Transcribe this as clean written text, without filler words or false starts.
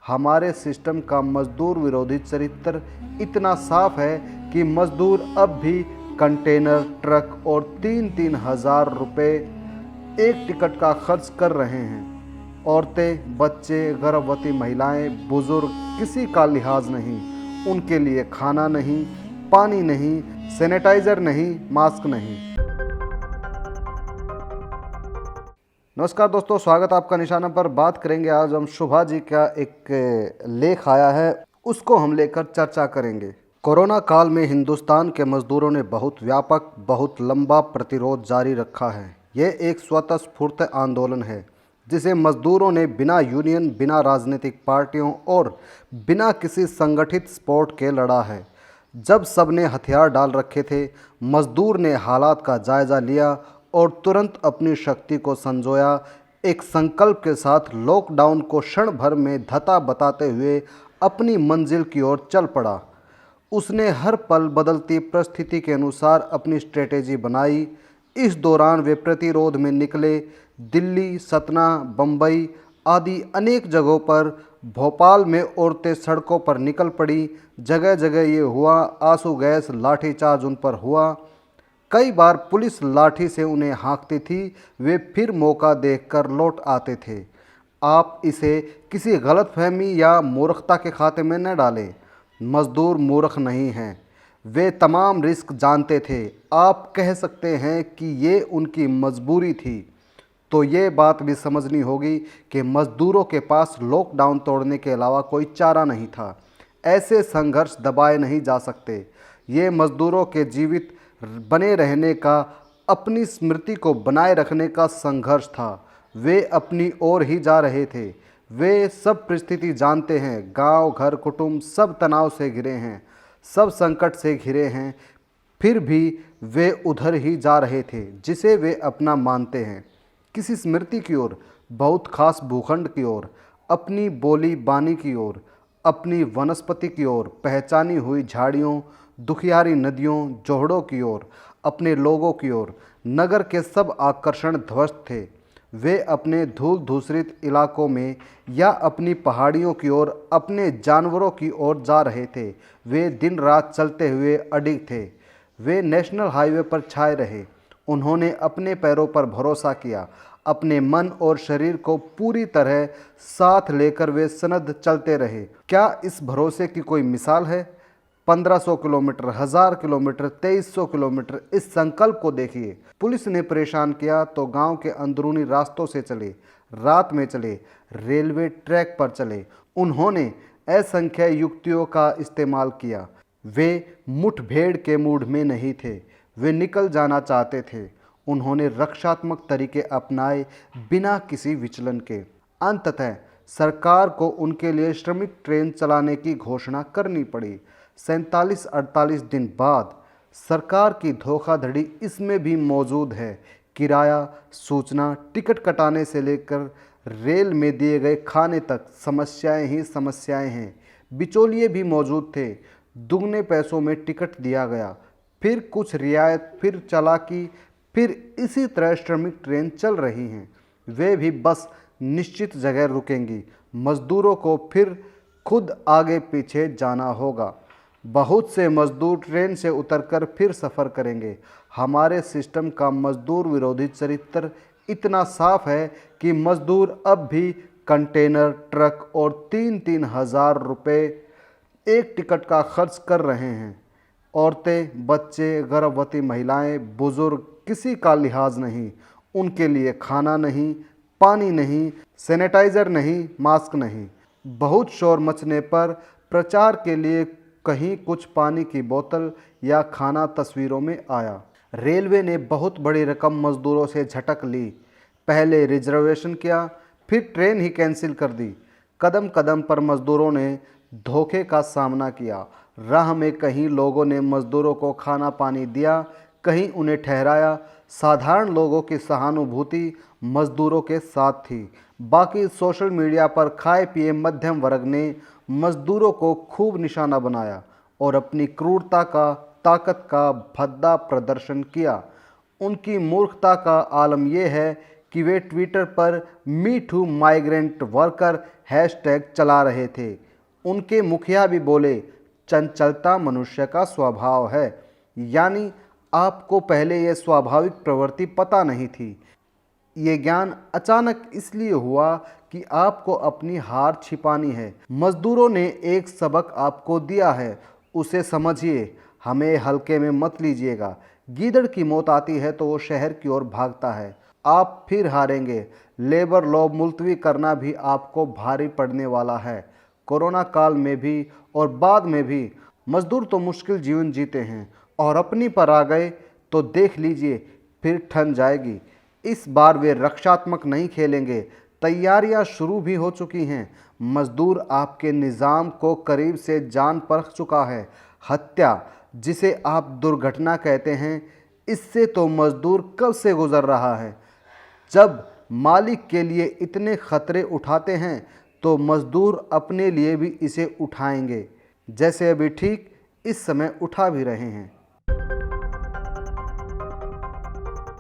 हमारे सिस्टम का मजदूर विरोधी चरित्र इतना साफ है कि मजदूर अब भी कंटेनर, ट्रक और 3-3 हज़ार रुपये एक टिकट का खर्च कर रहे हैं। औरतें, बच्चे, गर्भवती महिलाएं, बुजुर्ग, किसी का लिहाज नहीं। उनके लिए खाना नहीं, पानी नहीं, सैनिटाइजर नहीं, मास्क नहीं। नमस्कार दोस्तों, स्वागत आपका निशाना पर। बात करेंगे आज हम शोभा जी का एक लेख आया है, उसको हम लेकर चर्चा करेंगे। कोरोना काल में हिंदुस्तान के मजदूरों ने बहुत व्यापक, बहुत लंबा प्रतिरोध जारी रखा है। यह एक स्वतःस्फूर्त आंदोलन है जिसे मजदूरों ने बिना यूनियन, बिना राजनीतिक पार्टियों और बिना किसी संगठित सपोर्ट के लड़ा है। जब सबने हथियार डाल रखे थे, मजदूर ने हालात का जायजा लिया और तुरंत अपनी शक्ति को संजोया। एक संकल्प के साथ लॉकडाउन को क्षण भर में धता बताते हुए अपनी मंजिल की ओर चल पड़ा। उसने हर पल बदलती परिस्थिति के अनुसार अपनी स्ट्रेटेजी बनाई। इस दौरान वे प्रतिरोध में निकले। दिल्ली, सतना, बम्बई आदि अनेक जगहों पर, भोपाल में औरतें सड़कों पर निकल पड़ी। जगह जगह ये हुआ, आंसू गैस, लाठीचार्ज उन पर हुआ। कई बार पुलिस लाठी से उन्हें हाँकती थी, वे फिर मौका देखकर लौट आते थे। आप इसे किसी गलतफहमी या मूर्खता के खाते में न डालें। मजदूर मूर्ख नहीं हैं, वे तमाम रिस्क जानते थे। आप कह सकते हैं कि ये उनकी मजबूरी थी, तो ये बात भी समझनी होगी कि मजदूरों के पास लॉकडाउन तोड़ने के अलावा कोई चारा नहीं था। ऐसे संघर्ष दबाए नहीं जा सकते। ये मजदूरों के जीवित बने रहने का, अपनी स्मृति को बनाए रखने का संघर्ष था। वे अपनी ओर ही जा रहे थे। वे सब परिस्थिति जानते हैं। गांव, घर, कुटुंब सब तनाव से घिरे हैं, सब संकट से घिरे हैं। फिर भी वे उधर ही जा रहे थे जिसे वे अपना मानते हैं, किसी स्मृति की ओर, बहुत खास भूखंड की ओर, अपनी बोली बानी की ओर, अपनी वनस्पति की ओर, पहचानी हुई झाड़ियों, दुखियारी नदियों, जोहड़ों की ओर, अपने लोगों की ओर। नगर के सब आकर्षण ध्वस्त थे। वे अपने धूल धूसरित इलाकों में या अपनी पहाड़ियों की ओर, अपने जानवरों की ओर जा रहे थे। वे दिन रात चलते हुए अडिग थे। वे नेशनल हाईवे पर छाए रहे। उन्होंने अपने पैरों पर भरोसा किया। अपने मन और शरीर को पूरी तरह साथ लेकर वे सनद चलते रहे। क्या इस भरोसे की कोई मिसाल है? 1500 किलोमीटर, 1000 किलोमीटर, 2300 किलोमीटर, इस संकल्प को देखिए। पुलिस ने परेशान किया तो गांव के अंदरूनी रास्तों से चले, रात में चले, रेलवे ट्रैक पर चले। उन्होंने असंख्य युक्तियों का इस्तेमाल किया। वे मुठभेड़ के मूड में नहीं थे, वे निकल जाना चाहते थे। उन्होंने रक्षात्मक तरीके अपनाए बिना किसी विचलन के। अंततः सरकार को उनके लिए श्रमिक ट्रेन चलाने की घोषणा करनी पड़ी। 47-48 दिन बाद सरकार की धोखाधड़ी इसमें भी मौजूद है। किराया, सूचना, टिकट कटाने से लेकर रेल में दिए गए खाने तक समस्याएं ही समस्याएं हैं। बिचौलिए भी मौजूद थे। दुगने पैसों में टिकट दिया गया, फिर कुछ रियायत, फिर चालाकी, फिर इसी तरह श्रमिक ट्रेन चल रही हैं। वे भी बस निश्चित जगह रुकेंगी। मजदूरों को फिर खुद आगे पीछे जाना होगा। बहुत से मजदूर ट्रेन से उतरकर फिर सफ़र करेंगे। हमारे सिस्टम का मजदूर विरोधी चरित्र इतना साफ है कि मजदूर अब भी कंटेनर, ट्रक और 3-3 हज़ार रुपये एक टिकट का खर्च कर रहे हैं। औरतें, बच्चे, गर्भवती महिलाएं, बुजुर्ग, किसी का लिहाज नहीं। उनके लिए खाना नहीं, पानी नहीं, सैनिटाइजर नहीं, मास्क नहीं। बहुत शोर मचने पर प्रचार के लिए कहीं कुछ पानी की बोतल या खाना तस्वीरों में आया। रेलवे ने बहुत बड़ी रकम मजदूरों से झटक ली। पहले रिजर्वेशन किया, फिर ट्रेन ही कैंसिल कर दी। कदम कदम पर मजदूरों ने धोखे का सामना किया। राह में कहीं लोगों ने मजदूरों को खाना पानी दिया, कहीं उन्हें ठहराया। साधारण लोगों की सहानुभूति मजदूरों के साथ थी। बाकी सोशल मीडिया पर खाए पिए मध्यम वर्ग ने मजदूरों को खूब निशाना बनाया और अपनी क्रूरता का, ताकत का भद्दा प्रदर्शन किया। उनकी मूर्खता का आलम यह है कि वे ट्विटर पर me too migrant worker hashtag चला रहे थे। उनके मुखिया भी बोले, चंचलता मनुष्य का स्वभाव है। यानी आपको पहले यह स्वाभाविक प्रवृत्ति पता नहीं थी। ये ज्ञान अचानक इसलिए हुआ कि आपको अपनी हार छिपानी है। मजदूरों ने एक सबक आपको दिया है, उसे समझिए, हमें हल्के में मत लीजिएगा। गीदड़ की मौत आती है तो वो शहर की ओर भागता है। आप फिर हारेंगे। लेबर लॉ मुलतवी करना भी आपको भारी पड़ने वाला है। कोरोना काल में भी और बाद में भी मजदूर तो मुश्किल जीवन जीते हैं और अपनी पर आ गए तो देख लीजिए फिर ठन जाएगी। इस बार वे रक्षात्मक नहीं खेलेंगे। तैयारियां शुरू भी हो चुकी हैं। मजदूर आपके निज़ाम को करीब से जान परख चुका है। हत्या, जिसे आप दुर्घटना कहते हैं, इससे तो मजदूर कब से गुजर रहा है। जब मालिक के लिए इतने खतरे उठाते हैं तो मजदूर अपने लिए भी इसे उठाएंगे, जैसे अभी ठीक इस समय उठा भी रहे हैं।